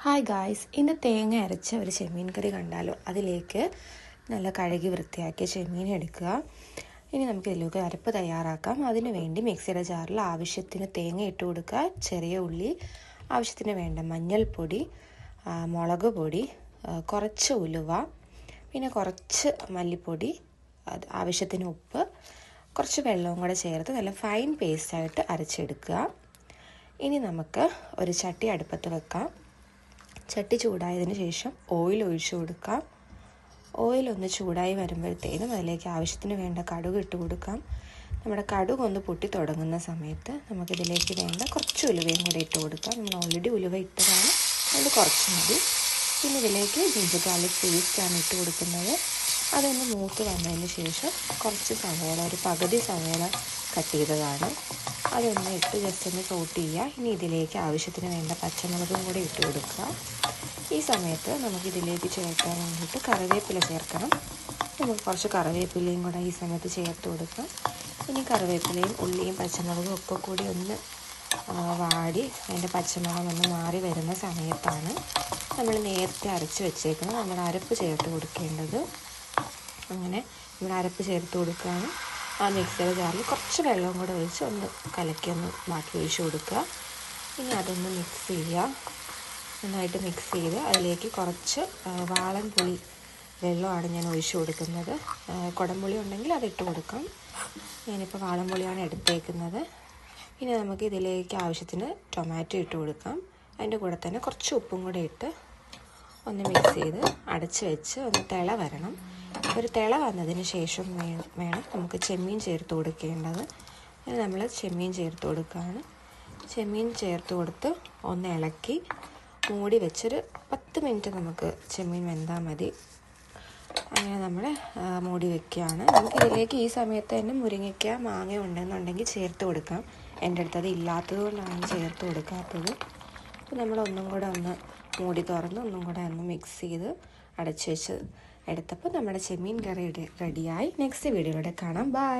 Hi guys, ഇന്ന് തേങ്ങ അരച്ച ഒരു ചെമ്മീൻ കറി കണ്ടാലോ. അതിലേക്ക് നല്ല കഴുകി വൃത്തിയാക്കിയ ചെമ്മീൻ എടുക്കുക. ഇനി നമുക്ക് ഇതിലേക്ക് അരപ്പ് തയ്യാറാക്കാം. അതിനു വേണ്ടി മിക്സിയുടെ ജാറിൽ ആവശ്യത്തിന് തേങ്ങ ഇട്ട് കൊടുക്കുക, ചെറിയ ഉള്ളി, ആവശ്യത്തിന് വേണ്ട മഞ്ഞൾപ്പൊടി, മുളക് പൊടി, കുറച്ച് ഉലുവ, പിന്നെ കുറച്ച് മല്ലിപ്പൊടി, ആവശ്യത്തിന് ഉപ്പ്, കുറച്ച് വെള്ളവും കൂടെ ചേർത്ത് നല്ല ഫൈൻ പേസ്റ്റായിട്ട് അരച്ചെടുക്കുക. ഇനി നമുക്ക് ഒരു ചട്ടി അടുപ്പത്ത് വെക്കാം. ചട്ടി ചൂടായതിന് ശേഷം ഓയിൽ ഒഴിച്ചു കൊടുക്കാം. ഓയിൽ ഒന്ന് ചൂടായി വരുമ്പോഴത്തേനും അതിലേക്ക് ആവശ്യത്തിന് വേണ്ട കടുക് ഇട്ട് കൊടുക്കാം. നമ്മുടെ കടുക് ഒന്ന് പൊട്ടി തുടങ്ങുന്ന സമയത്ത് നമുക്കിതിലേക്ക് വേണ്ട കുറച്ച് ഉലുവയും കൂടെ ഇട്ട് കൊടുക്കാം. നമ്മൾ ഓൾറെഡി ഉലുവ ഇട്ടതാണ്, അതുകൊണ്ട് കുറച്ച് മതി. പിന്നെ ഇതിലേക്ക് ജിഞ്ചർ ഗാർലിക് പേസ്റ്റാണ് ഇട്ട് കൊടുക്കുന്നത്. അതൊന്ന് മൂത്ത് വന്നതിന് ശേഷം കുറച്ച് സവോള, ഒരു പകുതി സവോള കട്ട് ചെയ്തതാണ്, അതൊന്ന് ഇട്ട് ജസ്റ്റ് ഒന്ന് സോട്ട് ചെയ്യുക. ഇനി ഇതിലേക്ക് ആവശ്യത്തിന് വേണ്ട പച്ചമുളകും കൂടി ഇട്ട് കൊടുക്കുക. ഈ സമയത്ത് നമുക്കിതിലേക്ക് ചേർക്കാൻ വേണ്ടിയിട്ട് കറിവേപ്പില ചേർക്കണം. നമുക്ക് കുറച്ച് കറിവേപ്പിലയും കൂടെ ഈ സമയത്ത് ചേർത്ത് കൊടുക്കാം. ഇനി കറിവേപ്പിലയും ഉള്ളിയും പച്ചമുളകും ഒക്കെ കൂടി ഒന്ന് വാടി അതിൻ്റെ പച്ചമണം ഒന്ന് മാറി വരുന്ന സമയത്താണ് നമ്മൾ നേരത്തെ അരച്ച് വെച്ചേക്കുന്നത് നമ്മുടെ അരപ്പ് ചേർത്ത് കൊടുക്കേണ്ടത്. അങ്ങനെ നമ്മൾ അരപ്പ് ചേർത്ത് കൊടുക്കുകയാണ്. ആ മിക്സിയുടെ ജാറിൽ കുറച്ച് വെള്ളവും കൂടെ ഒഴിച്ച് ഒന്ന് കലക്കി ഒന്ന് ബാക്കി ഒഴിച്ച് കൊടുക്കുക. ഇനി അതൊന്ന് മിക്സ് ചെയ്യുക. നന്നായിട്ട് മിക്സ് ചെയ്ത് അതിലേക്ക് കുറച്ച് വാളൻ പുളി വെള്ളമാണ് ഞാൻ ഒഴിച്ച് കൊടുക്കുന്നത്. കുടംപുളി ഉണ്ടെങ്കിൽ അതിട്ട് കൊടുക്കാം. ഞാനിപ്പോൾ വാളൻ പുളിയാണ് എടുത്തേക്കുന്നത്. ഇനി നമുക്ക് ഇതിലേക്ക് ആവശ്യത്തിന് ടൊമാറ്റോ ഇട്ട് കൊടുക്കാം. അതിൻ്റെ കൂടെ തന്നെ കുറച്ച് ഉപ്പും കൂടെ ഇട്ട് ഒന്ന് മിക്സ് ചെയ്ത് അടച്ച് വെച്ച് ഒന്ന് തിള വരണം. ഒരു തിള വന്നതിന് ശേഷം വേണം നമുക്ക് ചെമ്മീൻ ചേർത്ത് കൊടുക്കേണ്ടത്. നമ്മൾ ചെമ്മീൻ ചേർത്ത് കൊടുക്കുകയാണ്. ചെമ്മീൻ ചേർത്ത് കൊടുത്ത് ഒന്ന് ഇളക്കി മൂടി വെച്ചൊരു 10 മിനിറ്റ് നമുക്ക് ചെമ്മീൻ വെന്താൽ മതി. അങ്ങനെ നമ്മൾ മൂടി വെക്കുകയാണ്. നമുക്ക് ഇതിലേക്ക് ഈ സമയത്ത് തന്നെ മുരിങ്ങയ്ക്ക, മാങ്ങ ഉണ്ടെന്നുണ്ടെങ്കിൽ ചേർത്ത് കൊടുക്കാം. എൻ്റെ അടുത്ത് അത് ഇല്ലാത്തത് കൊണ്ടാണ് ചേർത്ത് കൊടുക്കാത്തത്. അപ്പോൾ നമ്മൾ ഒന്നും കൂടെ ഒന്ന് മൂടി തുറന്ന് ഒന്നും കൂടെ ഒന്ന് മിക്സ് ചെയ്ത് അടച്ച് വെച്ച് എടുത്തപ്പോൾ നമ്മുടെ ചെമ്മീൻ കറി റെഡിയായി. നെക്സ്റ്റ് വീഡിയോയിലൂടെ കാണാം. ബൈ.